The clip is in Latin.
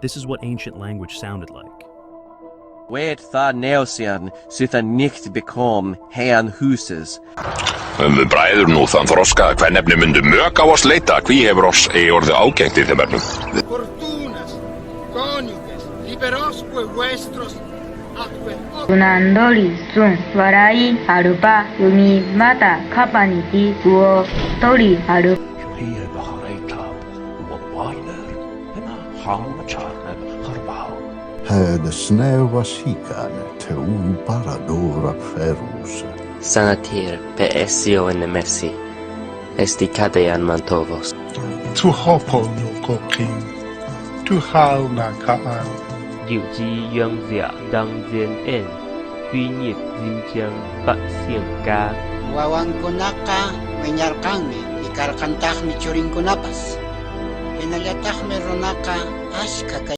This is what ancient language sounded like. Weet tha neosian sydd yn nicht bekom hean huses. Við bræður nú þann þroska hvern efni myndu mök á oss leita, hví hefur oss orðið ágengt í þeim efnum. Fortunas, cónyuges, liberosque vuestros, atque Unandoli sun warai arupa umi mata kapaniti uo tori aru. Juhia bahareita uopainer ena hauna charnel harbao. Häädä snävas hikane te un paradora ferusa. Sanatir pe esio en mersi. Esti kadean mantovos. Tu hopo no kokin. Tu hao na kaan. Diệu chi yuan giả đăng gian en. Tuy nhiệt dinh chang bạc siang ca. Wawang kunaka, menyarkangme, ikarkantah mi churing kunapas. Pinaliatah me ronaka, ashka